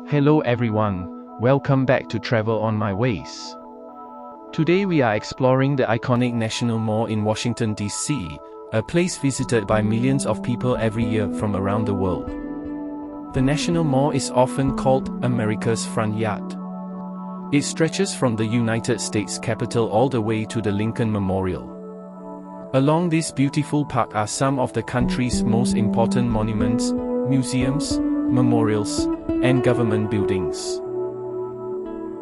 Hello everyone, welcome back to Travel on My Ways. Today we are exploring the iconic National Mall in Washington, D.C., a place visited by millions of people every year from around the world. The National Mall is often called America's front yard. It stretches from the United States Capitol all the way to the Lincoln Memorial. Along this beautiful park are some of the country's most important monuments, museums, memorials, and government buildings.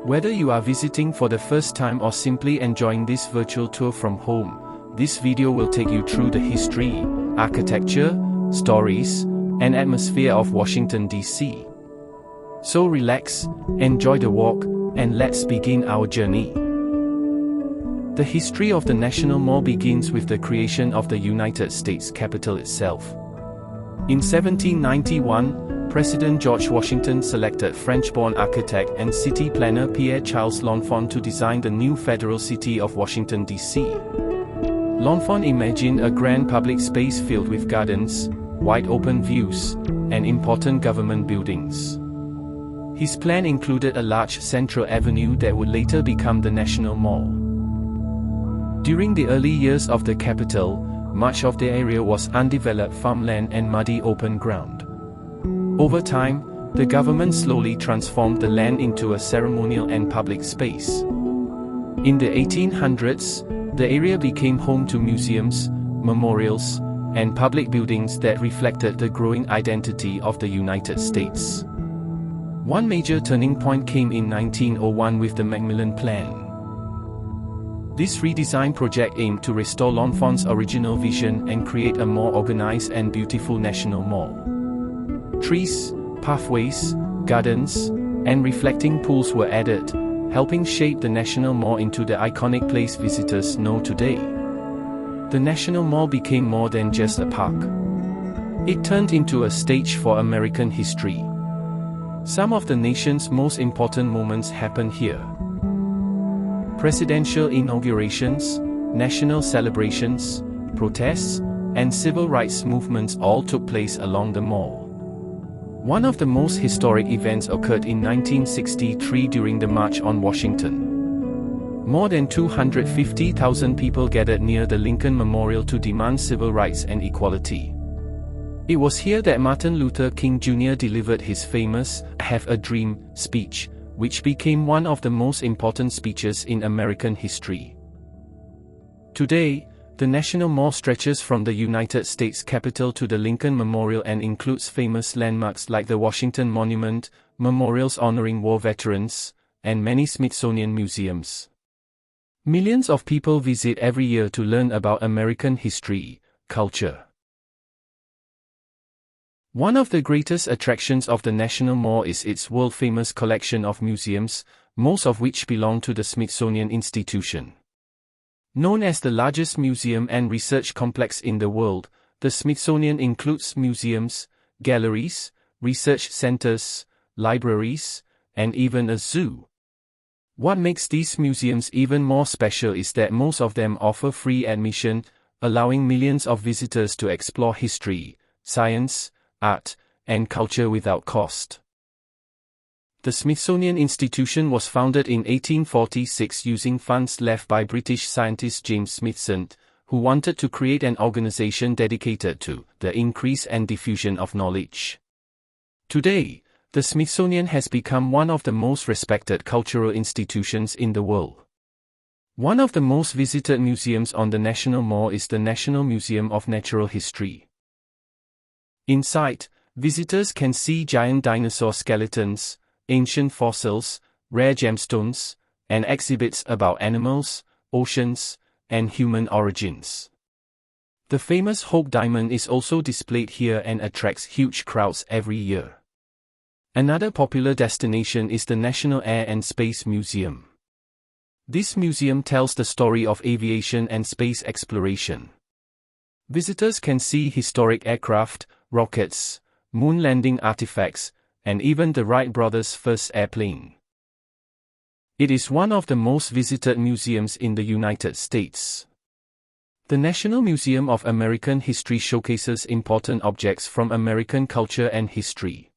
Whether you are visiting for the first time or simply enjoying this virtual tour from home, this video will take you through the history, architecture, stories, and atmosphere of Washington, D.C. So relax, enjoy the walk, and let's begin our journey. The history of the National Mall begins with the creation of the United States Capitol itself. In 1791, President George Washington selected French-born architect and city planner Pierre-Charles L'Enfant to design the new federal city of Washington, D.C. L'Enfant imagined a grand public space filled with gardens, wide open views, and important government buildings. His plan included a large central avenue that would later become the National Mall. During the early years of the Capitol, much of the area was undeveloped farmland and muddy open ground. Over time, the government slowly transformed the land into a ceremonial and public space. In the 1800s, the area became home to museums, memorials, and public buildings that reflected the growing identity of the United States. One major turning point came in 1901 with the Macmillan Plan. This redesign project aimed to restore L'Enfant's original vision and create a more organized and beautiful National Mall. Trees, pathways, gardens, and reflecting pools were added, helping shape the National Mall into the iconic place visitors know today. The National Mall became more than just a park. It turned into a stage for American history. Some of the nation's most important moments happened here. Presidential inaugurations, national celebrations, protests, and civil rights movements all took place along the mall. One of the most historic events occurred in 1963 during the March on Washington. More than 250,000 people gathered near the Lincoln Memorial to demand civil rights and equality. It was here that Martin Luther King Jr. delivered his famous "I Have a Dream" speech, which became one of the most important speeches in American history. Today, the National Mall stretches from the United States Capitol to the Lincoln Memorial and includes famous landmarks like the Washington Monument, memorials honoring war veterans, and many Smithsonian museums. Millions of people visit every year to learn about American history, culture. One of the greatest attractions of the National Mall is its world-famous collection of museums, most of which belong to the Smithsonian Institution. Known as the largest museum and research complex in the world, the Smithsonian includes museums, galleries, research centers, libraries, and even a zoo. What makes these museums even more special is that most of them offer free admission, allowing millions of visitors to explore history, science, art, and culture without cost. The Smithsonian Institution was founded in 1846 using funds left by British scientist James Smithson, who wanted to create an organization dedicated to the increase and diffusion of knowledge. Today, the Smithsonian has become one of the most respected cultural institutions in the world. One of the most visited museums on the National Mall is the National Museum of Natural History. Inside, visitors can see giant dinosaur skeletons, ancient fossils, rare gemstones, and exhibits about animals, oceans, and human origins. The famous Hope Diamond is also displayed here and attracts huge crowds every year. Another popular destination is the National Air and Space Museum. This museum tells the story of aviation and space exploration. Visitors can see historic aircraft, rockets, moon landing artifacts, and even the Wright brothers' first airplane. It is one of the most visited museums in the United States. The National Museum of American History showcases important objects from American culture and history.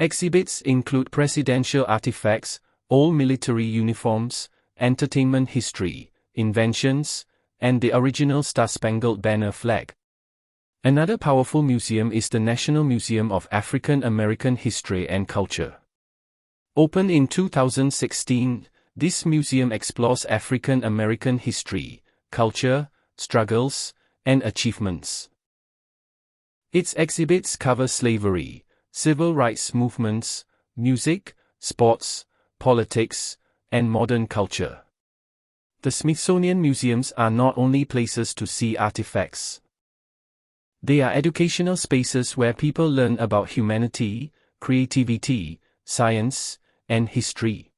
Exhibits include presidential artifacts, old military uniforms, entertainment history, inventions, and the original Star-Spangled Banner flag. Another powerful museum is the National Museum of African American History and Culture. Opened in 2016, this museum explores African American history, culture, struggles, and achievements. Its exhibits cover slavery, civil rights movements, music, sports, politics, and modern culture. The Smithsonian museums are not only places to see artifacts. They are educational spaces where people learn about humanity, creativity, science, and history.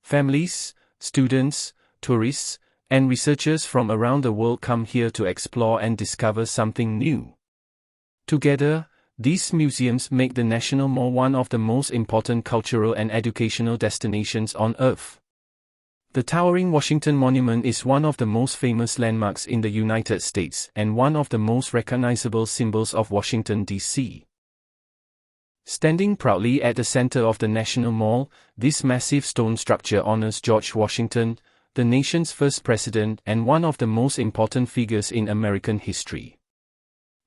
Families, students, tourists, and researchers from around the world come here to explore and discover something new. Together, these museums make the National Mall one of the most important cultural and educational destinations on Earth. The towering Washington Monument is one of the most famous landmarks in the United States and one of the most recognizable symbols of Washington, D.C. Standing proudly at the center of the National Mall, this massive stone structure honors George Washington, the nation's first president and one of the most important figures in American history.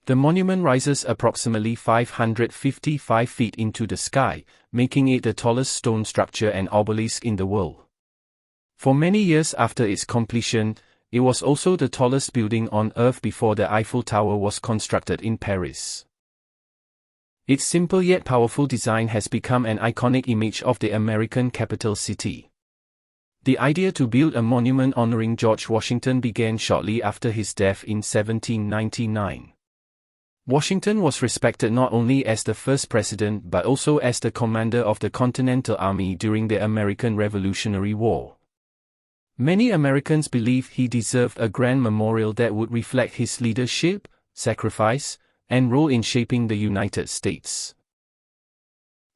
The monument rises approximately 555 feet into the sky, making it the tallest stone structure and obelisk in the world. For many years after its completion, it was also the tallest building on Earth before the Eiffel Tower was constructed in Paris. Its simple yet powerful design has become an iconic image of the American capital city. The idea to build a monument honoring George Washington began shortly after his death in 1799. Washington was respected not only as the first president but also as the commander of the Continental Army during the American Revolutionary War. Many Americans believe he deserved a grand memorial that would reflect his leadership, sacrifice, and role in shaping the United States.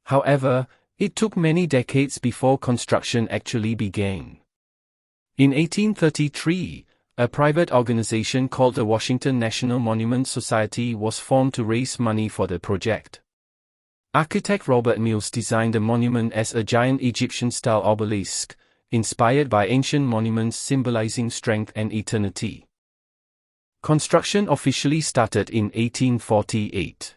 However, it took many decades before construction actually began. In 1833, a private organization called the Washington National Monument Society was formed to raise money for the project. Architect Robert Mills designed the monument as a giant Egyptian-style obelisk, inspired by ancient monuments symbolizing strength and eternity. Construction officially started in 1848.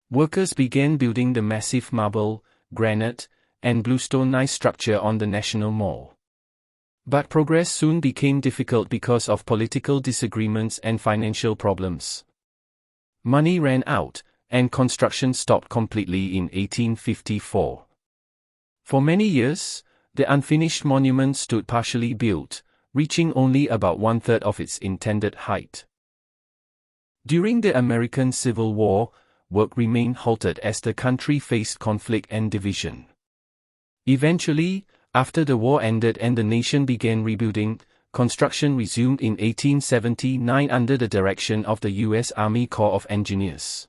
Workers began building the massive marble, granite, and bluestone structure on the National Mall. But progress soon became difficult because of political disagreements and financial problems. Money ran out, and construction stopped completely in 1854. For many years, the unfinished monument stood partially built, reaching only about one-third of its intended height. During the American Civil War, work remained halted as the country faced conflict and division. Eventually, after the war ended and the nation began rebuilding, construction resumed in 1879 under the direction of the U.S. Army Corps of Engineers.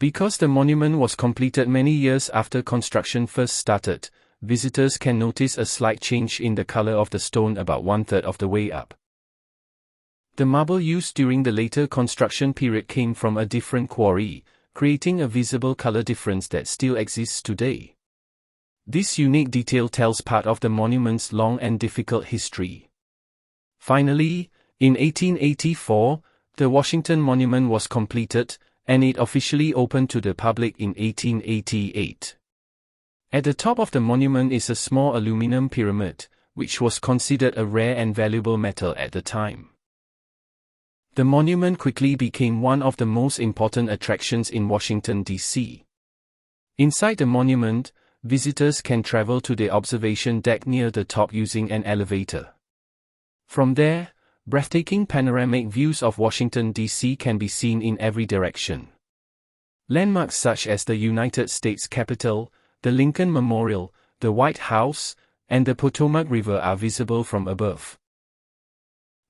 Because the monument was completed many years after construction first started, visitors can notice a slight change in the color of the stone about one-third of the way up. The marble used during the later construction period came from a different quarry, creating a visible color difference that still exists today. This unique detail tells part of the monument's long and difficult history. Finally, in 1884, the Washington Monument was completed, and it officially opened to the public in 1888. At the top of the monument is a small aluminum pyramid, which was considered a rare and valuable metal at the time. The monument quickly became one of the most important attractions in Washington, D.C. Inside the monument, visitors can travel to the observation deck near the top using an elevator. From there, breathtaking panoramic views of Washington, D.C. can be seen in every direction. Landmarks such as the United States Capitol, the Lincoln Memorial, the White House, and the Potomac River are visible from above.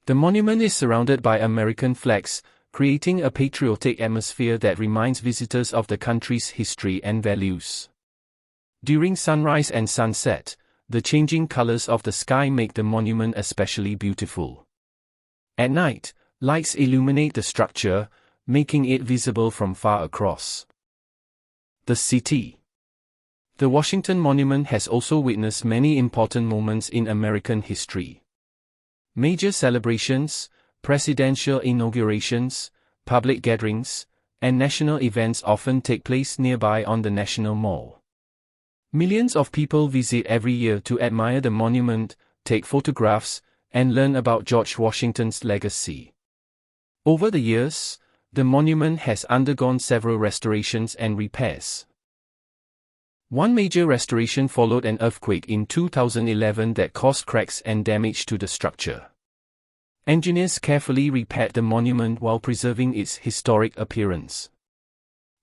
The monument is surrounded by American flags, creating a patriotic atmosphere that reminds visitors of the country's history and values. During sunrise and sunset, the changing colors of the sky make the monument especially beautiful. At night, lights illuminate the structure, making it visible from far across the city. The Washington Monument has also witnessed many important moments in American history. Major celebrations, presidential inaugurations, public gatherings, and national events often take place nearby on the National Mall. Millions of people visit every year to admire the monument, take photographs, and learn about George Washington's legacy. Over the years, the monument has undergone several restorations and repairs. One major restoration followed an earthquake in 2011 that caused cracks and damage to the structure. Engineers carefully repaired the monument while preserving its historic appearance.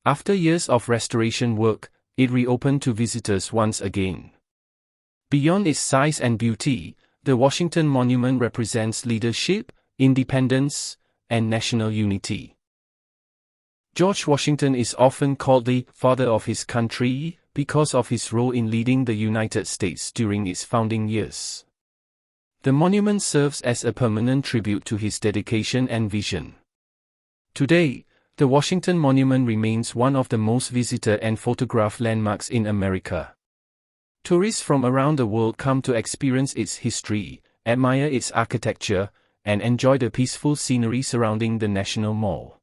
After years of restoration work, it reopened to visitors once again. Beyond its size and beauty, the Washington Monument represents leadership, independence, and national unity. George Washington is often called the father of his country because of his role in leading the United States during its founding years. The monument serves as a permanent tribute to his dedication and vision. Today, the Washington Monument remains one of the most visited and photographed landmarks in America. Tourists from around the world come to experience its history, admire its architecture, and enjoy the peaceful scenery surrounding the National Mall.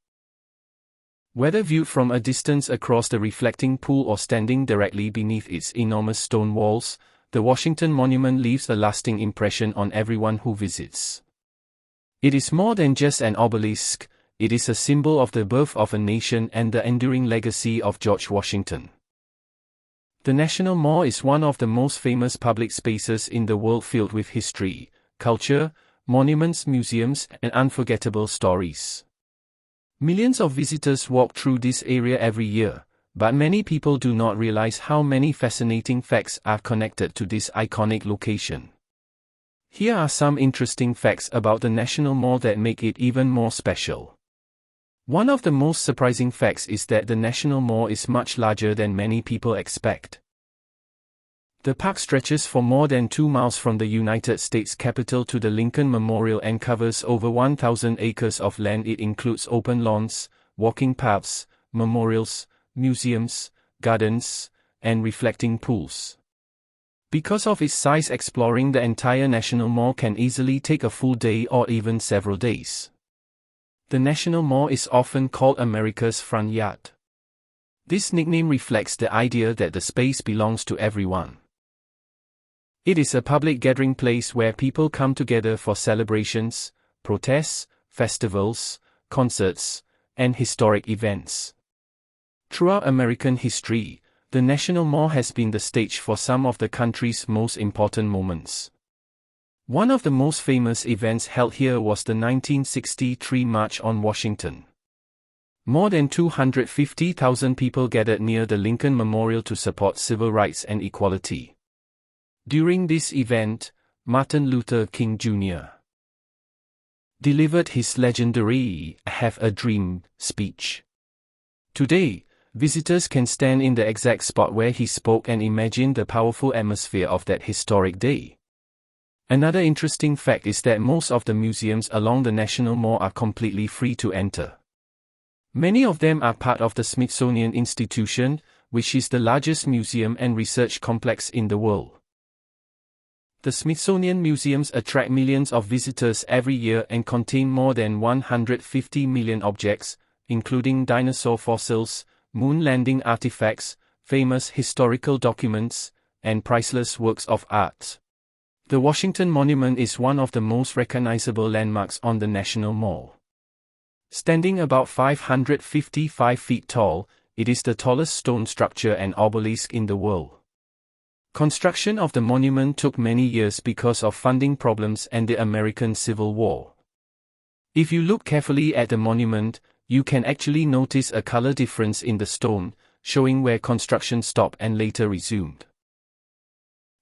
Whether viewed from a distance across the reflecting pool or standing directly beneath its enormous stone walls, the Washington Monument leaves a lasting impression on everyone who visits. It is more than just an obelisk, it is a symbol of the birth of a nation and the enduring legacy of George Washington. The National Mall is one of the most famous public spaces in the world, filled with history, culture, monuments, museums, and unforgettable stories. Millions of visitors walk through this area every year, but many people do not realize how many fascinating facts are connected to this iconic location. Here are some interesting facts about the National Mall that make it even more special. One of the most surprising facts is that the National Mall is much larger than many people expect. The park stretches for more than 2 miles from the United States Capitol to the Lincoln Memorial and covers over 1,000 acres of land. It includes open lawns, walking paths, memorials, museums, gardens, and reflecting pools. Because of its size, exploring the entire National Mall can easily take a full day or even several days. The National Mall is often called America's front yard. This nickname reflects the idea that the space belongs to everyone. It is a public gathering place where people come together for celebrations, protests, festivals, concerts, and historic events. Throughout American history, the National Mall has been the stage for some of the country's most important moments. One of the most famous events held here was the 1963 March on Washington. More than 250,000 people gathered near the Lincoln Memorial to support civil rights and equality. During this event, Martin Luther King Jr. delivered his legendary "I Have a Dream" speech. Today, visitors can stand in the exact spot where he spoke and imagine the powerful atmosphere of that historic day. Another interesting fact is that most of the museums along the National Mall are completely free to enter. Many of them are part of the Smithsonian Institution, which is the largest museum and research complex in the world. The Smithsonian museums attract millions of visitors every year and contain more than 150 million objects, including dinosaur fossils, moon landing artifacts, famous historical documents, and priceless works of art. The Washington Monument is one of the most recognizable landmarks on the National Mall. Standing about 555 feet tall, it is the tallest stone structure and obelisk in the world. Construction of the monument took many years because of funding problems and the American Civil War. If you look carefully at the monument, you can actually notice a color difference in the stone, showing where construction stopped and later resumed.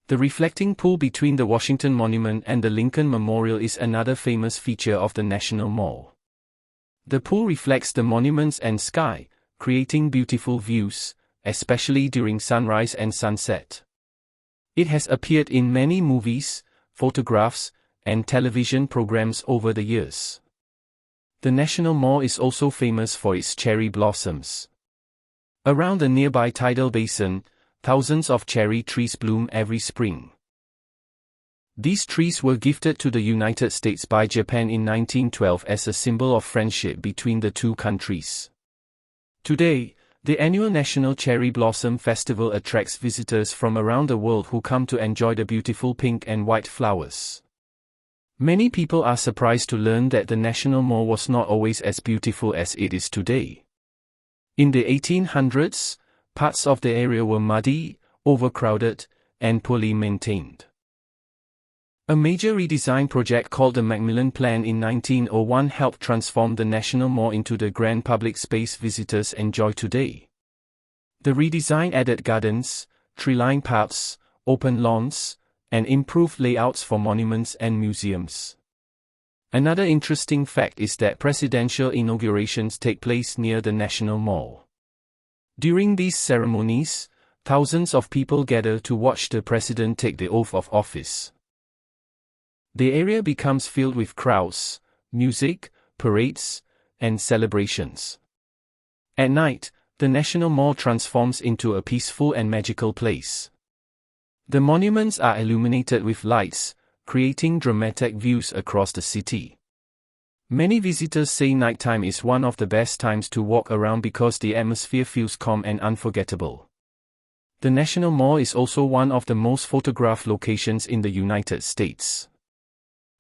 The reflecting pool between the Washington Monument and the Lincoln Memorial is another famous feature of the National Mall. The pool reflects the monuments and sky, creating beautiful views, especially during sunrise and sunset. It has appeared in many movies, photographs, and television programs over the years. The National Mall is also famous for its cherry blossoms. Around the nearby tidal basin, thousands of cherry trees bloom every spring. These trees were gifted to the United States by Japan in 1912 as a symbol of friendship between the two countries. Today, the annual National Cherry Blossom Festival attracts visitors from around the world who come to enjoy the beautiful pink and white flowers. Many people are surprised to learn that the National Mall was not always as beautiful as it is today. In the 1800s, parts of the area were muddy, overcrowded, and poorly maintained. A major redesign project called the Macmillan Plan in 1901 helped transform the National Mall into the grand public space visitors enjoy today. The redesign added gardens, tree-lined paths, open lawns, and improved layouts for monuments and museums. Another interesting fact is that presidential inaugurations take place near the National Mall. During these ceremonies, thousands of people gather to watch the president take the oath of office. The area becomes filled with crowds, music, parades, and celebrations. At night, the National Mall transforms into a peaceful and magical place. The monuments are illuminated with lights, creating dramatic views across the city. Many visitors say nighttime is one of the best times to walk around because the atmosphere feels calm and unforgettable. The National Mall is also one of the most photographed locations in the United States.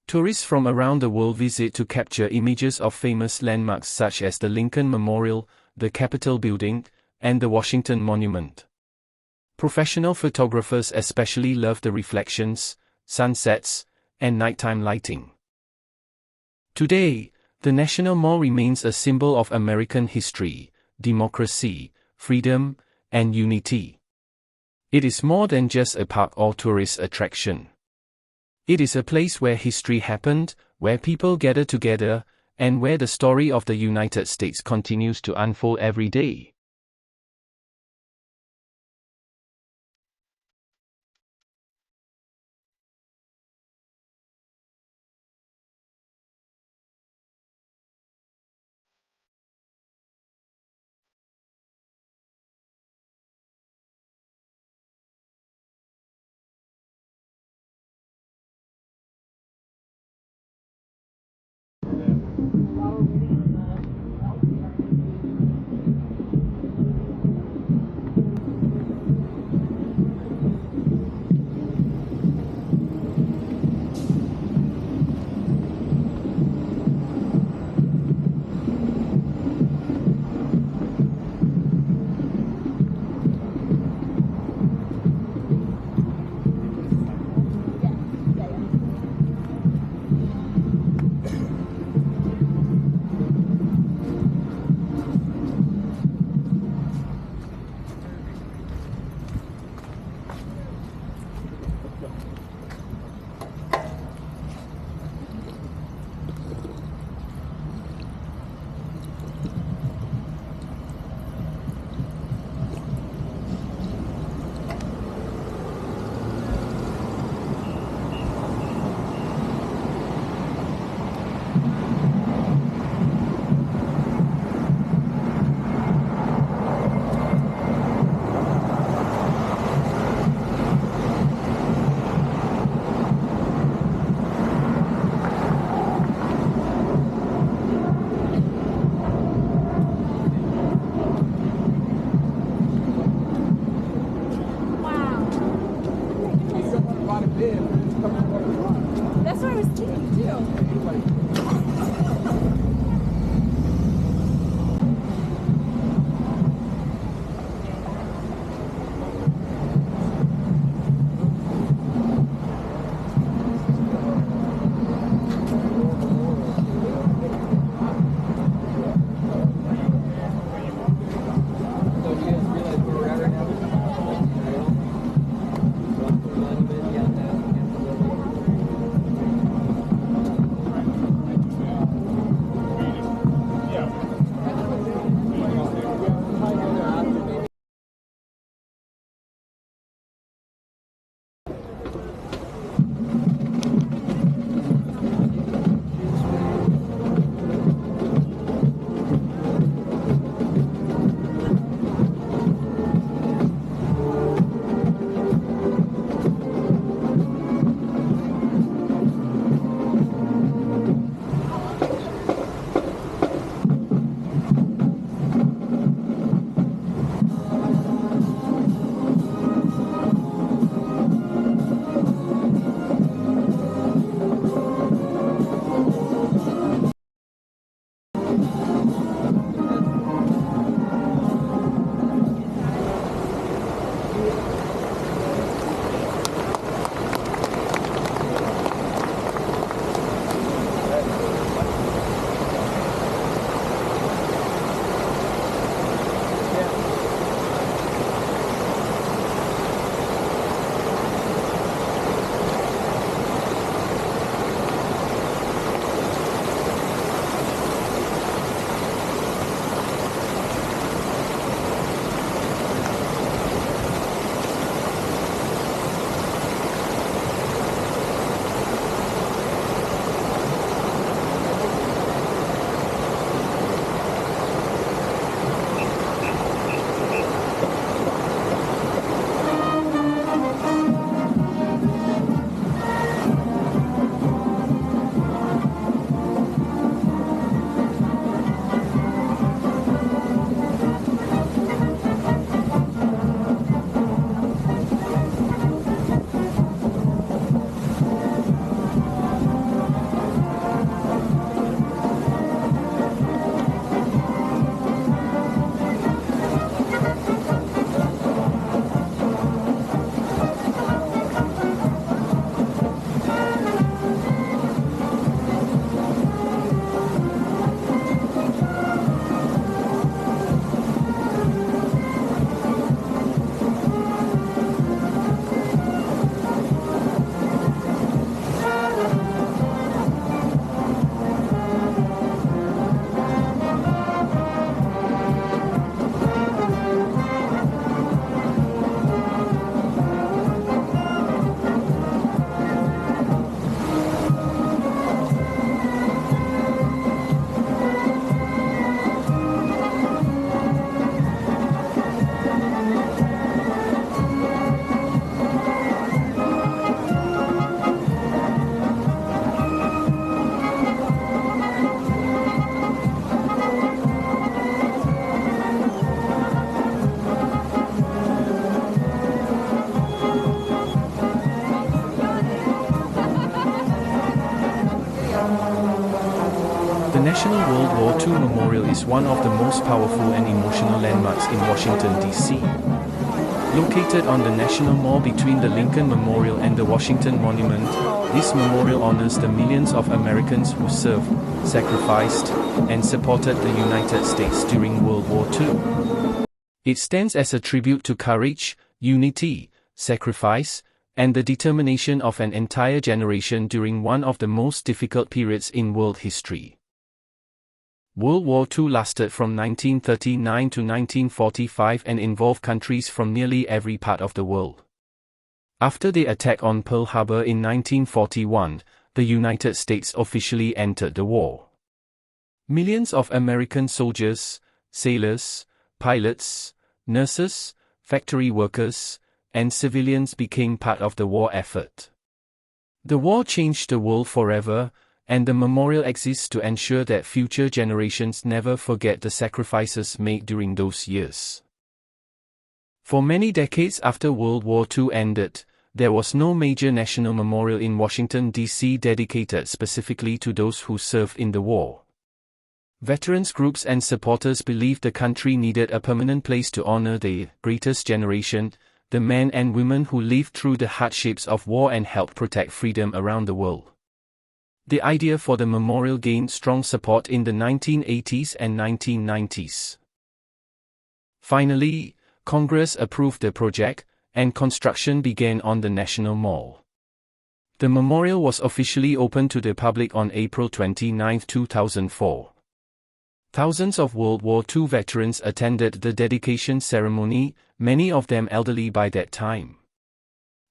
Tourists from around the world visit to capture images of famous landmarks such as the Lincoln Memorial, the Capitol Building, and the Washington Monument. Professional photographers especially love the reflections, sunsets, and nighttime lighting. Today, the National Mall remains a symbol of American history, democracy, freedom, and unity. It is more than just a park or tourist attraction. It is a place where history happened, where people gather together, and where the story of the United States continues to unfold every day. National Memorial is one of the most powerful and emotional landmarks in Washington, D.C. Located on the National Mall between the Lincoln Memorial and the Washington Monument, this memorial honors the millions of Americans who served, sacrificed, and supported the United States during World War II. It stands as a tribute to courage, unity, sacrifice, and the determination of an entire generation during one of the most difficult periods in world history. World War II lasted from 1939 to 1945 and involved countries from nearly every part of the world. After the attack on Pearl Harbor in 1941, the United States officially entered the war. Millions of American soldiers, sailors, pilots, nurses, factory workers, and civilians became part of the war effort. The war changed the world forever, and the memorial exists to ensure that future generations never forget the sacrifices made during those years. For many decades after World War II ended, there was no major national memorial in Washington, D.C. dedicated specifically to those who served in the war. Veterans groups and supporters believed the country needed a permanent place to honor the greatest generation, the men and women who lived through the hardships of war and helped protect freedom around the world. The idea for the memorial gained strong support in the 1980s and 1990s. Finally, Congress approved the project, and construction began on the National Mall. The memorial was officially opened to the public on April 29, 2004. Thousands of World War II veterans attended the dedication ceremony, many of them elderly by that time.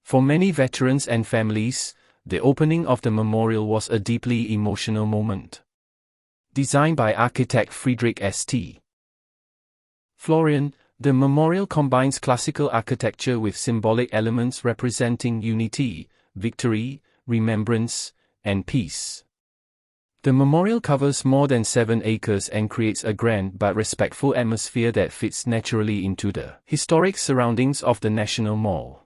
For many veterans and families, the opening of the memorial was a deeply emotional moment. Designed by architect Frederick St. Florian, the memorial combines classical architecture with symbolic elements representing unity, victory, remembrance, and peace. The memorial covers more than 7 acres and creates a grand but respectful atmosphere that fits naturally into the historic surroundings of the National Mall.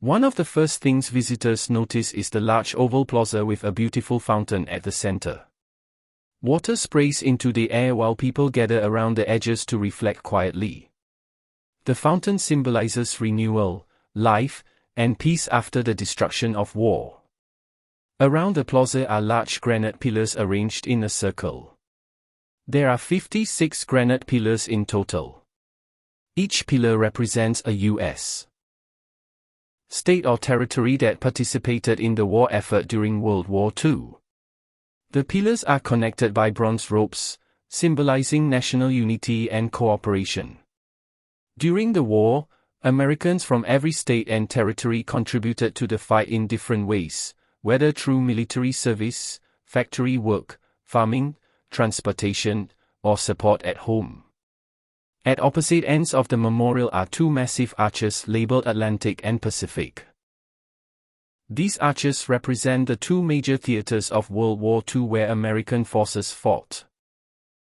One of the first things visitors notice is the large oval plaza with a beautiful fountain at the center. Water sprays into the air while people gather around the edges to reflect quietly. The fountain symbolizes renewal, life, and peace after the destruction of war. Around the plaza are large granite pillars arranged in a circle. There are 56 granite pillars in total. Each pillar represents a U.S. state or territory that participated in the war effort during World War II. The pillars are connected by bronze ropes, symbolizing national unity and cooperation. During the war, Americans from every state and territory contributed to the fight in different ways, whether through military service, factory work, farming, transportation, or support at home. At opposite ends of the memorial are 2 massive arches labeled Atlantic and Pacific. These arches represent the 2 major theaters of World War II where American forces fought.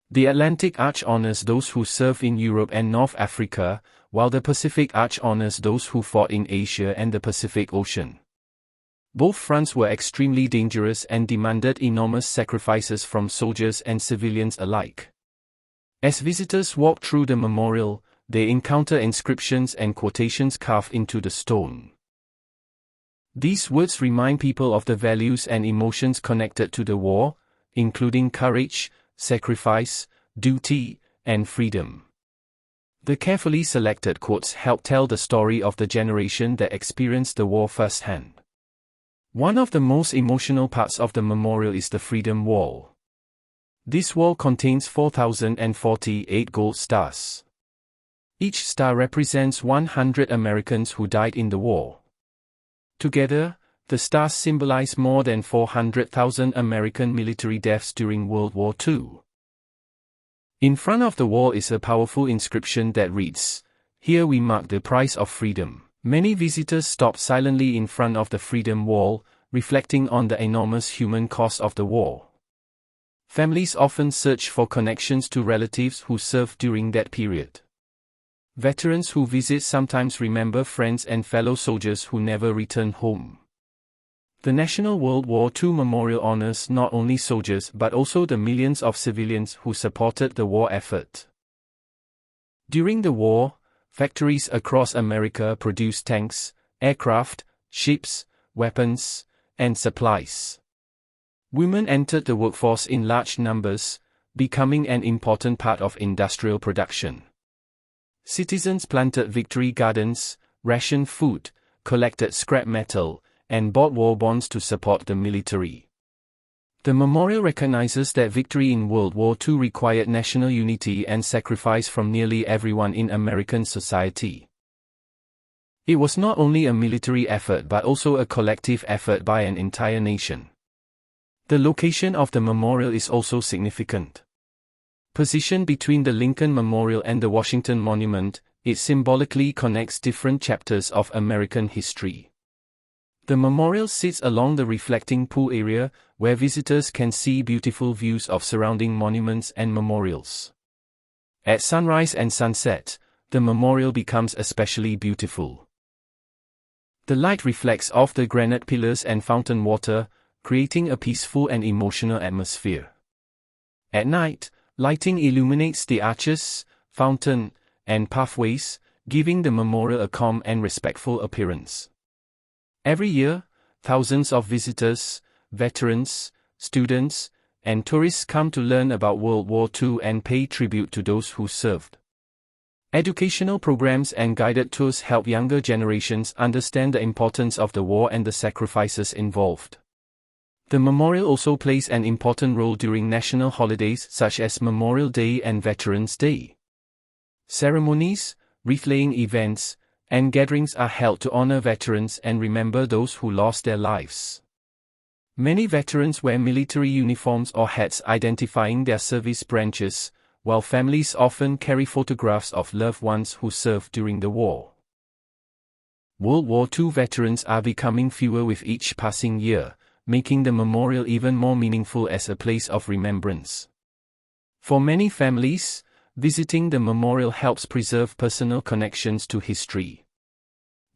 The Atlantic Arch honors those who served in Europe and North Africa, while the Pacific Arch honors those who fought in Asia and the Pacific Ocean. Both fronts were extremely dangerous and demanded enormous sacrifices from soldiers and civilians alike. As visitors walk through the memorial, they encounter inscriptions and quotations carved into the stone. These words remind people of the values and emotions connected to the war, including courage, sacrifice, duty, and freedom. The carefully selected quotes help tell the story of the generation that experienced the war firsthand. One of the most emotional parts of the memorial is the Freedom Wall. This wall contains 4,048 gold stars. Each star represents 100 Americans who died in the war. Together, the stars symbolize more than 400,000 American military deaths during World War II. In front of the wall is a powerful inscription that reads, "Here we mark the price of freedom." Many visitors stop silently in front of the Freedom Wall, reflecting on the enormous human cost of the war. Families often search for connections to relatives who served during that period. Veterans who visit sometimes remember friends and fellow soldiers who never returned home. The National World War II Memorial honors not only soldiers but also the millions of civilians who supported the war effort. During the war, factories across America produced tanks, aircraft, ships, weapons, and supplies. Women entered the workforce in large numbers, becoming an important part of industrial production. Citizens planted victory gardens, rationed food, collected scrap metal, and bought war bonds to support the military. The memorial recognizes that victory in World War II required national unity and sacrifice from nearly everyone in American society. It was not only a military effort but also a collective effort by an entire nation. The location of the memorial is also significant. Positioned between the Lincoln Memorial and the Washington Monument, it symbolically connects different chapters of American history. The memorial sits along the reflecting pool area, where visitors can see beautiful views of surrounding monuments and memorials. At sunrise and sunset, the memorial becomes especially beautiful. The light reflects off the granite pillars and fountain water, creating a peaceful and emotional atmosphere. At night, lighting illuminates the arches, fountain, and pathways, giving the memorial a calm and respectful appearance. Every year, thousands of visitors, veterans, students, and tourists come to learn about World War II and pay tribute to those who served. Educational programs and guided tours help younger generations understand the importance of the war and the sacrifices involved. The memorial also plays an important role during national holidays such as Memorial Day and Veterans Day. Ceremonies, wreath-laying events, and gatherings are held to honor veterans and remember those who lost their lives. Many veterans wear military uniforms or hats identifying their service branches, while families often carry photographs of loved ones who served during the war. World War II veterans are becoming fewer with each passing year, making the memorial even more meaningful as a place of remembrance. For many families, visiting the memorial helps preserve personal connections to history.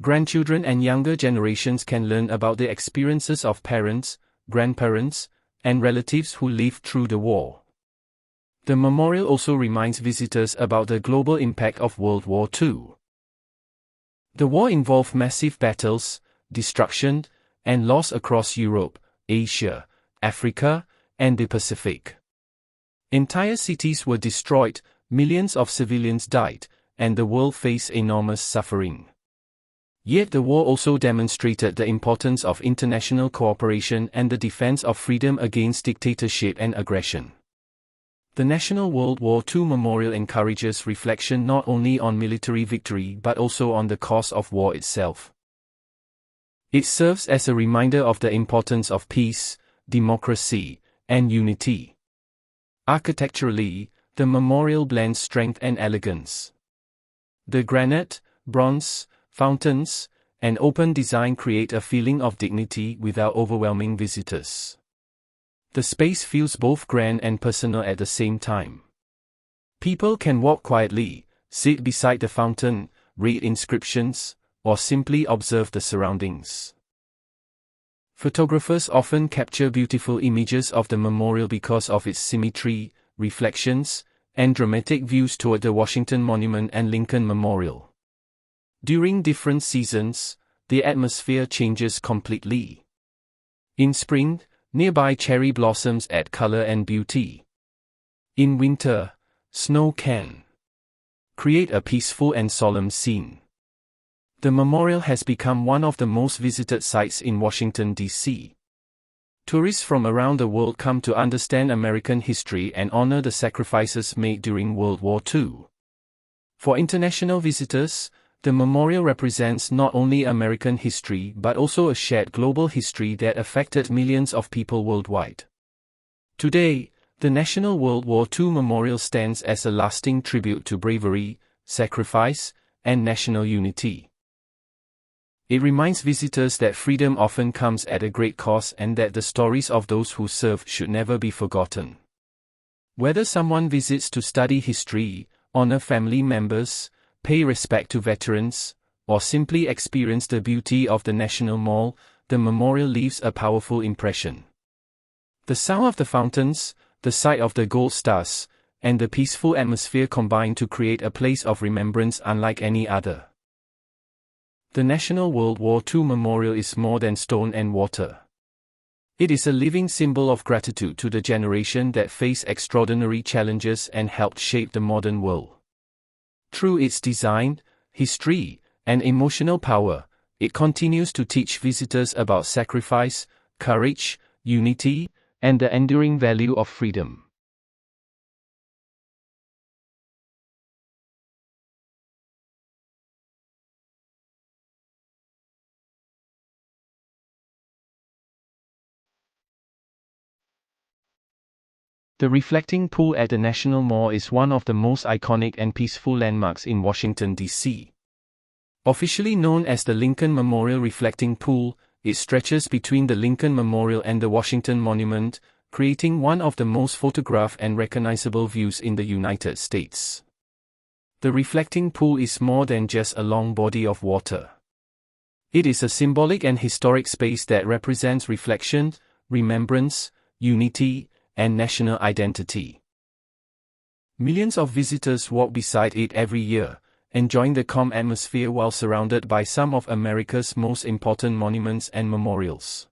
Grandchildren and younger generations can learn about the experiences of parents, grandparents, and relatives who lived through the war. The memorial also reminds visitors about the global impact of World War II. The war involved massive battles, destruction, and loss across Europe, Asia, Africa, and the Pacific. Entire cities were destroyed, millions of civilians died, and the world faced enormous suffering. Yet the war also demonstrated the importance of international cooperation and the defense of freedom against dictatorship and aggression. The National World War II Memorial encourages reflection not only on military victory but also on the cause of war itself. It serves as a reminder of the importance of peace, democracy, and unity. Architecturally, the memorial blends strength and elegance. The granite, bronze, fountains, and open design create a feeling of dignity without overwhelming visitors. The space feels both grand and personal at the same time. People can walk quietly, sit beside the fountain, read inscriptions, or simply observe the surroundings. Photographers often capture beautiful images of the memorial because of its symmetry, reflections, and dramatic views toward the Washington Monument and Lincoln Memorial. During different seasons, the atmosphere changes completely. In spring, nearby cherry blossoms add color and beauty. In winter, snow can create a peaceful and solemn scene. The memorial has become one of the most visited sites in Washington, D.C. Tourists from around the world come to understand American history and honor the sacrifices made during World War II. For international visitors, the memorial represents not only American history but also a shared global history that affected millions of people worldwide. Today, the National World War II Memorial stands as a lasting tribute to bravery, sacrifice, and national unity. It reminds visitors that freedom often comes at a great cost and that the stories of those who served should never be forgotten. Whether someone visits to study history, honor family members, pay respect to veterans, or simply experience the beauty of the National Mall, the memorial leaves a powerful impression. The sound of the fountains, the sight of the gold stars, and the peaceful atmosphere combine to create a place of remembrance unlike any other. The National World War II Memorial is more than stone and water. It is a living symbol of gratitude to the generation that faced extraordinary challenges and helped shape the modern world. Through its design, history, and emotional power, it continues to teach visitors about sacrifice, courage, unity, and the enduring value of freedom. The reflecting pool at the National Mall is one of the most iconic and peaceful landmarks in Washington, D.C. Officially known as the Lincoln Memorial Reflecting Pool, it stretches between the Lincoln Memorial and the Washington Monument, creating one of the most photographed and recognizable views in the United States. The reflecting pool is more than just a long body of water. It is a symbolic and historic space that represents reflection, remembrance, unity, and national identity. Millions of visitors walk beside it every year, enjoying the calm atmosphere while surrounded by some of America's most important monuments and memorials.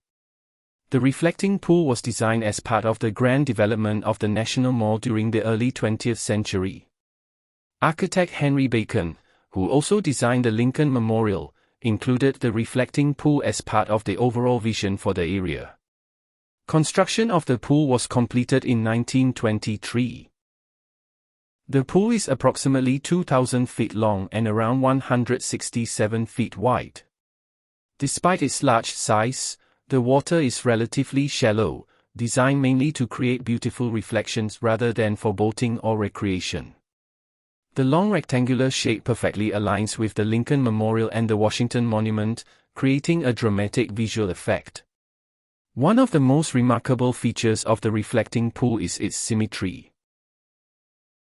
The reflecting pool was designed as part of the grand development of the National Mall during the early 20th century. Architect Henry Bacon, who also designed the Lincoln Memorial, included the reflecting pool as part of the overall vision for the area. Construction of the pool was completed in 1923. The pool is approximately 2,000 feet long and around 167 feet wide. Despite its large size, the water is relatively shallow, designed mainly to create beautiful reflections rather than for boating or recreation. The long rectangular shape perfectly aligns with the Lincoln Memorial and the Washington Monument, creating a dramatic visual effect. One of the most remarkable features of the reflecting pool is its symmetry.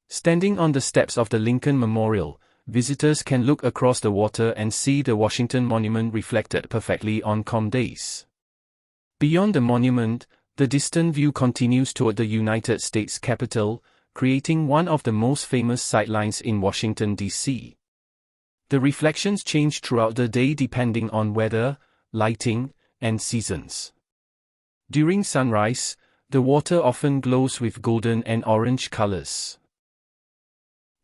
Standing on the steps of the Lincoln Memorial, visitors can look across the water and see the Washington Monument reflected perfectly on calm days. Beyond the monument, the distant view continues toward the United States Capitol, creating one of the most famous sightlines in Washington, D.C. The reflections change throughout the day depending on weather, lighting, and seasons. During sunrise, the water often glows with golden and orange colors.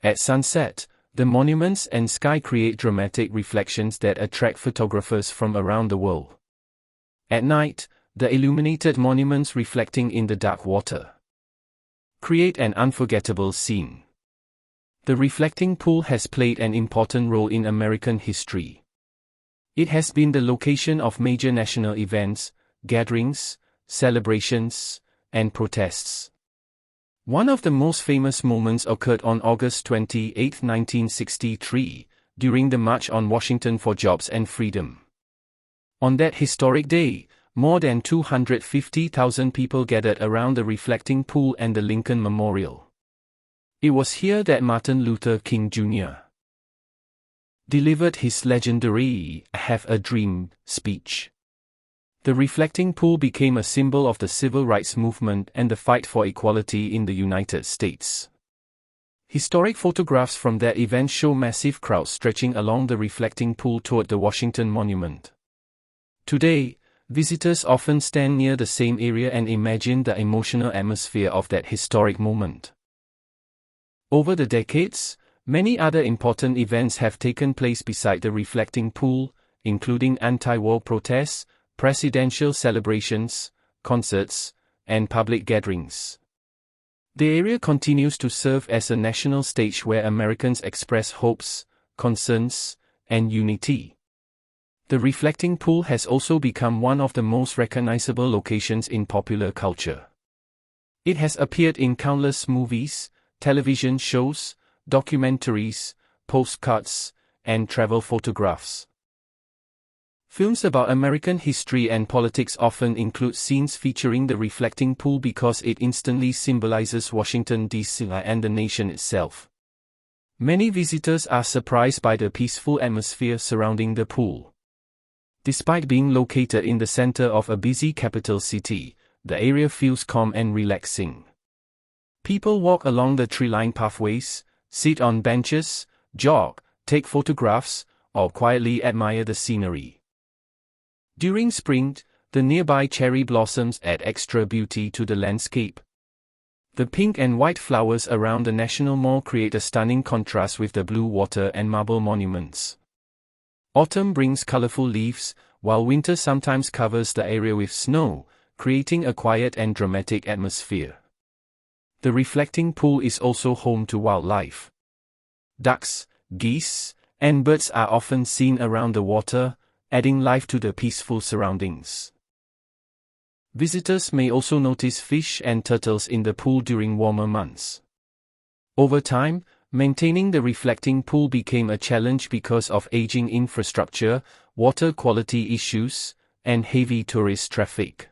At sunset, the monuments and sky create dramatic reflections that attract photographers from around the world. At night, the illuminated monuments reflecting in the dark water create an unforgettable scene. The reflecting pool has played an important role in American history. It has been the location of major national events, gatherings, celebrations, and protests. One of the most famous moments occurred on August 28, 1963, during the March on Washington for Jobs and Freedom. On that historic day, more than 250,000 people gathered around the reflecting pool and the Lincoln Memorial. It was here that Martin Luther King Jr. delivered his legendary "I Have a Dream" speech. The reflecting pool became a symbol of the civil rights movement and the fight for equality in the United States. Historic photographs from that event show massive crowds stretching along the reflecting pool toward the Washington Monument. Today, visitors often stand near the same area and imagine the emotional atmosphere of that historic moment. Over the decades, many other important events have taken place beside the reflecting pool, including anti-war protests, presidential celebrations, concerts, and public gatherings. The area continues to serve as a national stage where Americans express hopes, concerns, and unity. The reflecting pool has also become one of the most recognizable locations in popular culture. It has appeared in countless movies, television shows, documentaries, postcards, and travel photographs. Films about American history and politics often include scenes featuring the reflecting pool because it instantly symbolizes Washington, D.C. and the nation itself. Many visitors are surprised by the peaceful atmosphere surrounding the pool. Despite being located in the center of a busy capital city, the area feels calm and relaxing. People walk along the tree-lined pathways, sit on benches, jog, take photographs, or quietly admire the scenery. During spring, the nearby cherry blossoms add extra beauty to the landscape. The pink and white flowers around the National Mall create a stunning contrast with the blue water and marble monuments. Autumn brings colorful leaves, while winter sometimes covers the area with snow, creating a quiet and dramatic atmosphere. The reflecting pool is also home to wildlife. Ducks, geese, and birds are often seen around the water, adding life to the peaceful surroundings. Visitors may also notice fish and turtles in the pool during warmer months. Over time, maintaining the reflecting pool became a challenge because of aging infrastructure, water quality issues, and heavy tourist traffic.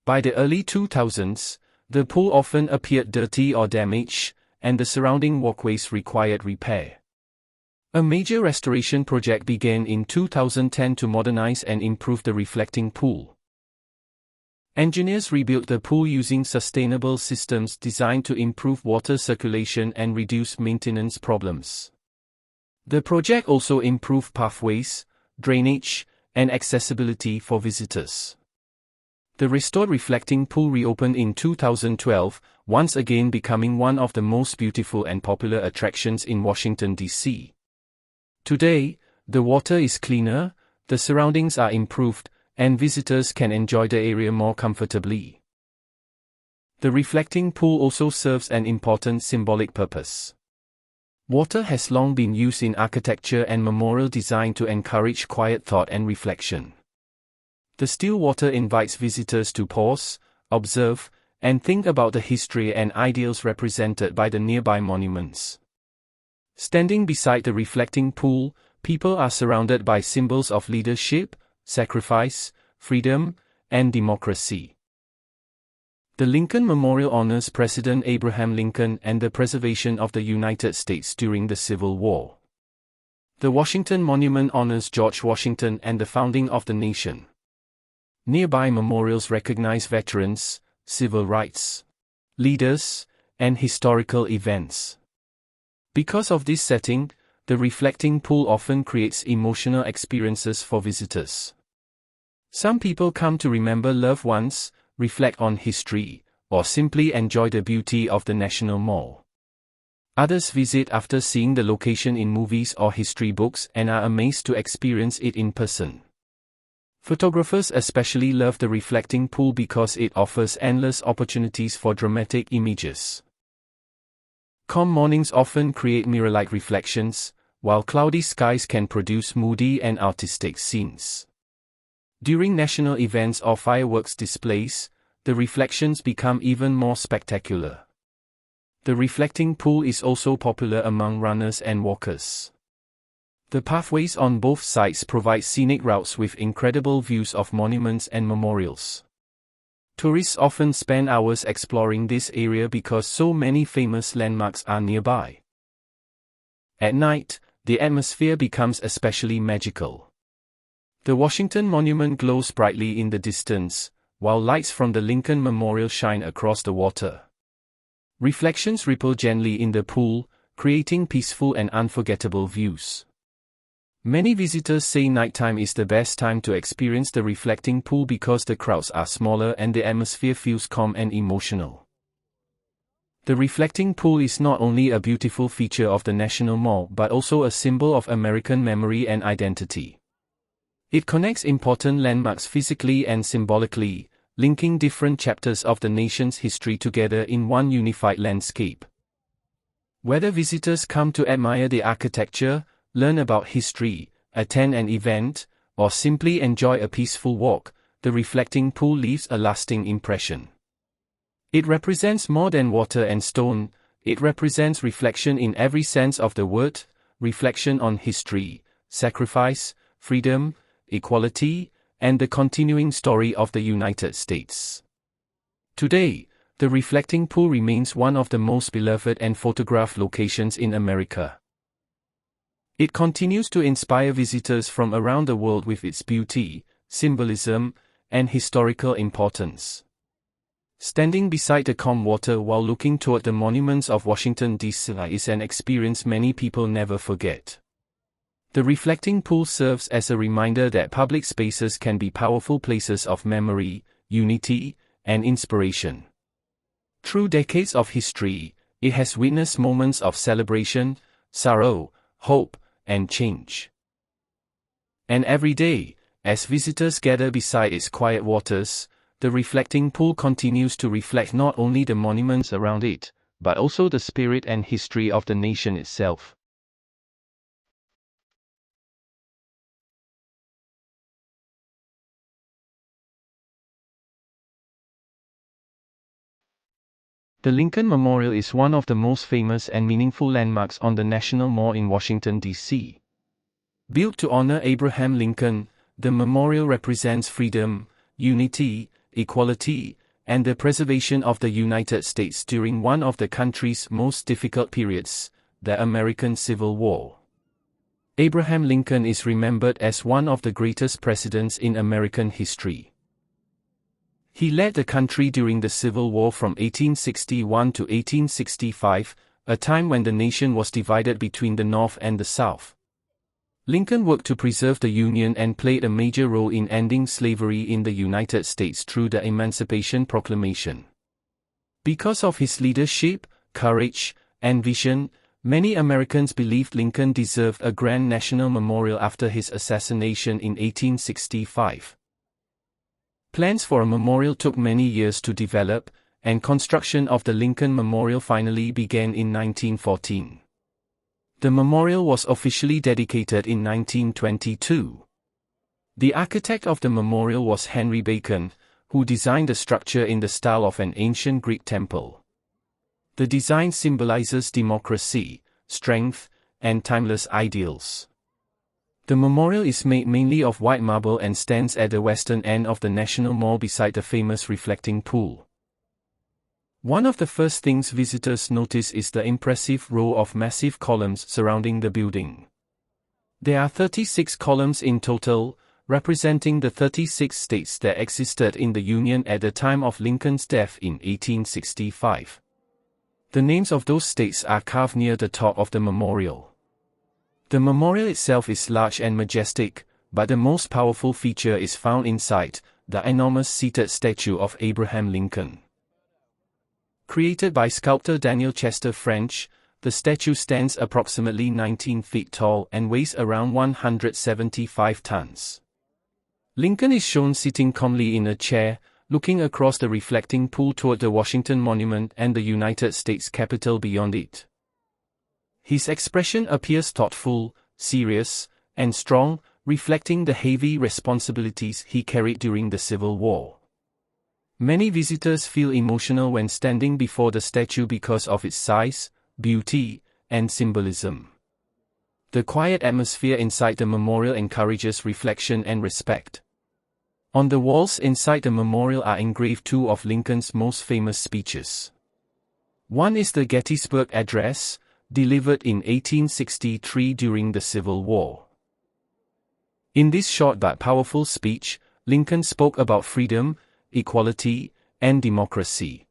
By the early 2000s, the pool often appeared dirty or damaged, and the surrounding walkways required repair. A major restoration project began in 2010 to modernize and improve the reflecting pool. Engineers rebuilt the pool using sustainable systems designed to improve water circulation and reduce maintenance problems. The project also improved pathways, drainage, and accessibility for visitors. The restored reflecting pool reopened in 2012, once again becoming one of the most beautiful and popular attractions in Washington, D.C. Today, the water is cleaner, the surroundings are improved, and visitors can enjoy the area more comfortably. The reflecting pool also serves an important symbolic purpose. Water has long been used in architecture and memorial design to encourage quiet thought and reflection. The still water invites visitors to pause, observe, and think about the history and ideals represented by the nearby monuments. Standing beside the reflecting pool, people are surrounded by symbols of leadership, sacrifice, freedom, and democracy. The Lincoln Memorial honors President Abraham Lincoln and the preservation of the United States during the Civil War. The Washington Monument honors George Washington and the founding of the nation. Nearby memorials recognize veterans, civil rights leaders, and historical events. Because of this setting, the reflecting pool often creates emotional experiences for visitors. Some people come to remember loved ones, reflect on history, or simply enjoy the beauty of the National Mall. Others visit after seeing the location in movies or history books and are amazed to experience it in person. Photographers especially love the reflecting pool because it offers endless opportunities for dramatic images. Calm mornings often create mirror-like reflections, while cloudy skies can produce moody and artistic scenes. During national events or fireworks displays, the reflections become even more spectacular. The reflecting pool is also popular among runners and walkers. The pathways on both sides provide scenic routes with incredible views of monuments and memorials. Tourists often spend hours exploring this area because so many famous landmarks are nearby. At night, the atmosphere becomes especially magical. The Washington Monument glows brightly in the distance, while lights from the Lincoln Memorial shine across the water. Reflections ripple gently in the pool, creating peaceful and unforgettable views. Many visitors say nighttime is the best time to experience the reflecting pool because the crowds are smaller and the atmosphere feels calm and emotional. The reflecting pool is not only a beautiful feature of the National Mall but also a symbol of American memory and identity. It connects important landmarks physically and symbolically, linking different chapters of the nation's history together in one unified landscape. Whether visitors come to admire the architecture, learn about history, attend an event, or simply enjoy a peaceful walk, the reflecting pool leaves a lasting impression. It represents more than water and stone, it represents reflection in every sense of the word, reflection on history, sacrifice, freedom, equality, and the continuing story of the United States. Today, the reflecting pool remains one of the most beloved and photographed locations in America. It continues to inspire visitors from around the world with its beauty, symbolism, and historical importance. Standing beside the calm water while looking toward the monuments of Washington, D.C. is an experience many people never forget. The reflecting pool serves as a reminder that public spaces can be powerful places of memory, unity, and inspiration. Through decades of history, it has witnessed moments of celebration, sorrow, hope, and change. And every day, as visitors gather beside its quiet waters, the reflecting pool continues to reflect not only the monuments around it, but also the spirit and history of the nation itself. The Lincoln Memorial is one of the most famous and meaningful landmarks on the National Mall in Washington, D.C. Built to honor Abraham Lincoln, the memorial represents freedom, unity, equality, and the preservation of the United States during one of the country's most difficult periods, the American Civil War. Abraham Lincoln is remembered as one of the greatest presidents in American history. He led the country during the Civil War from 1861 to 1865, a time when the nation was divided between the North and the South. Lincoln worked to preserve the Union and played a major role in ending slavery in the United States through the Emancipation Proclamation. Because of his leadership, courage, and vision, many Americans believed Lincoln deserved a grand national memorial after his assassination in 1865. Plans for a memorial took many years to develop, and construction of the Lincoln Memorial finally began in 1914. The memorial was officially dedicated in 1922. The architect of the memorial was Henry Bacon, who designed the structure in the style of an ancient Greek temple. The design symbolizes democracy, strength, and timeless ideals. The memorial is made mainly of white marble and stands at the western end of the National Mall beside the famous reflecting pool. One of the first things visitors notice is the impressive row of massive columns surrounding the building. There are 36 columns in total, representing the 36 states that existed in the Union at the time of Lincoln's death in 1865. The names of those states are carved near the top of the memorial. The memorial itself is large and majestic, but the most powerful feature is found inside, the enormous seated statue of Abraham Lincoln. Created by sculptor Daniel Chester French, the statue stands approximately 19 feet tall and weighs around 175 tons. Lincoln is shown sitting calmly in a chair, looking across the reflecting pool toward the Washington Monument and the United States Capitol beyond it. His expression appears thoughtful, serious, and strong, reflecting the heavy responsibilities he carried during the Civil War. Many visitors feel emotional when standing before the statue because of its size, beauty, and symbolism. The quiet atmosphere inside the memorial encourages reflection and respect. On the walls inside the memorial are engraved two of Lincoln's most famous speeches. One is the Gettysburg Address, delivered in 1863 during the Civil War. In this short but powerful speech, Lincoln spoke about freedom, equality, and democracy.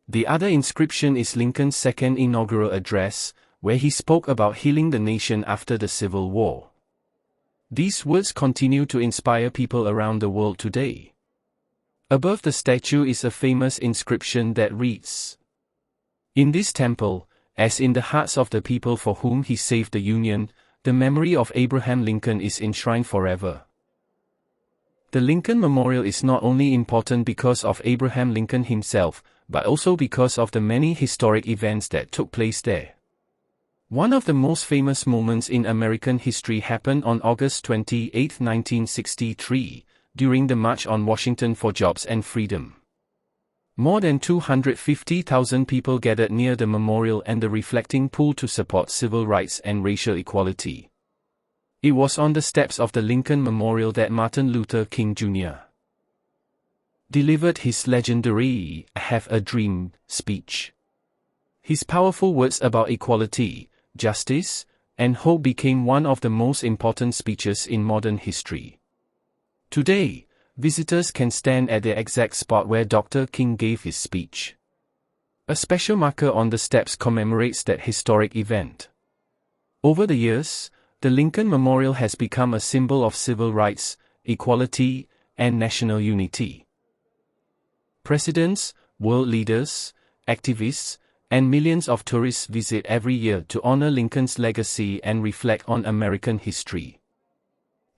The other inscription is Lincoln's second inaugural address, where he spoke about healing the nation after the Civil War. These words continue to inspire people around the world today. Above the statue is a famous inscription that reads, "In this temple, as in the hearts of the people for whom he saved the Union, the memory of Abraham Lincoln is enshrined forever." The Lincoln Memorial is not only important because of Abraham Lincoln himself, but also because of the many historic events that took place there. One of the most famous moments in American history happened on August 28, 1963, during the March on Washington for Jobs and Freedom. More than 250,000 people gathered near the memorial and the reflecting pool to support civil rights and racial equality. It was on the steps of the Lincoln Memorial that Martin Luther King Jr. delivered his legendary "I Have a Dream" speech. His powerful words about equality, justice, and hope became one of the most important speeches in modern history. Today, visitors can stand at the exact spot where Dr. King gave his speech. A special marker on the steps commemorates that historic event. Over the years, the Lincoln Memorial has become a symbol of civil rights, equality, and national unity. Presidents, world leaders, activists, and millions of tourists visit every year to honor Lincoln's legacy and reflect on American history.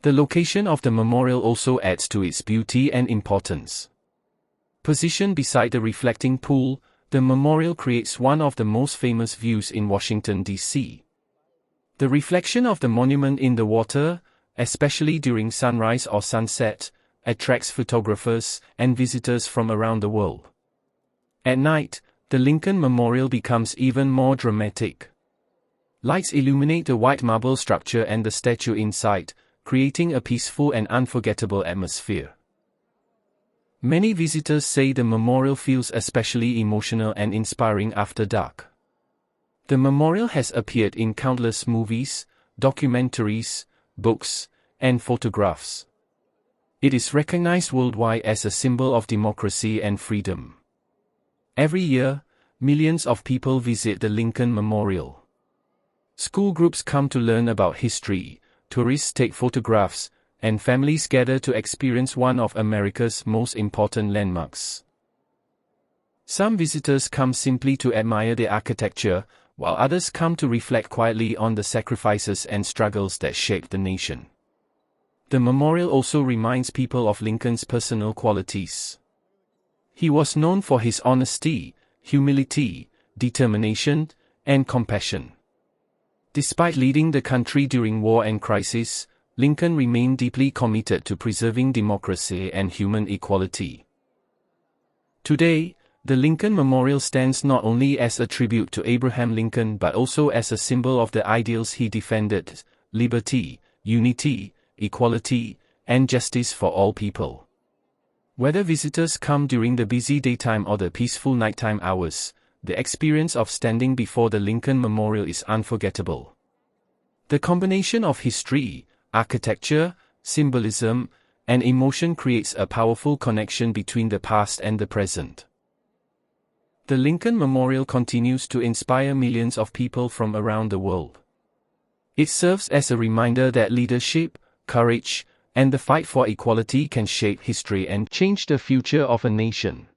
The location of the memorial also adds to its beauty and importance. Positioned beside the reflecting pool, the memorial creates one of the most famous views in Washington, D.C. The reflection of the monument in the water, especially during sunrise or sunset, attracts photographers and visitors from around the world. At night, the Lincoln Memorial becomes even more dramatic. Lights illuminate the white marble structure and the statue inside, creating a peaceful and unforgettable atmosphere. Many visitors say the memorial feels especially emotional and inspiring after dark. The memorial has appeared in countless movies, documentaries, books, and photographs. It is recognized worldwide as a symbol of democracy and freedom. Every year, millions of people visit the Lincoln Memorial. School groups come to learn about history, tourists take photographs, and families gather to experience one of America's most important landmarks. Some visitors come simply to admire the architecture, while others come to reflect quietly on the sacrifices and struggles that shaped the nation. The memorial also reminds people of Lincoln's personal qualities. He was known for his honesty, humility, determination, and compassion. Despite leading the country during war and crisis, Lincoln remained deeply committed to preserving democracy and human equality. Today, the Lincoln Memorial stands not only as a tribute to Abraham Lincoln but also as a symbol of the ideals he defended: liberty, unity, equality, and justice for all people. Whether visitors come during the busy daytime or the peaceful nighttime hours, the experience of standing before the Lincoln Memorial is unforgettable. The combination of history, architecture, symbolism, and emotion creates a powerful connection between the past and the present. The Lincoln Memorial continues to inspire millions of people from around the world. It serves as a reminder that leadership, courage, and the fight for equality can shape history and change the future of a nation.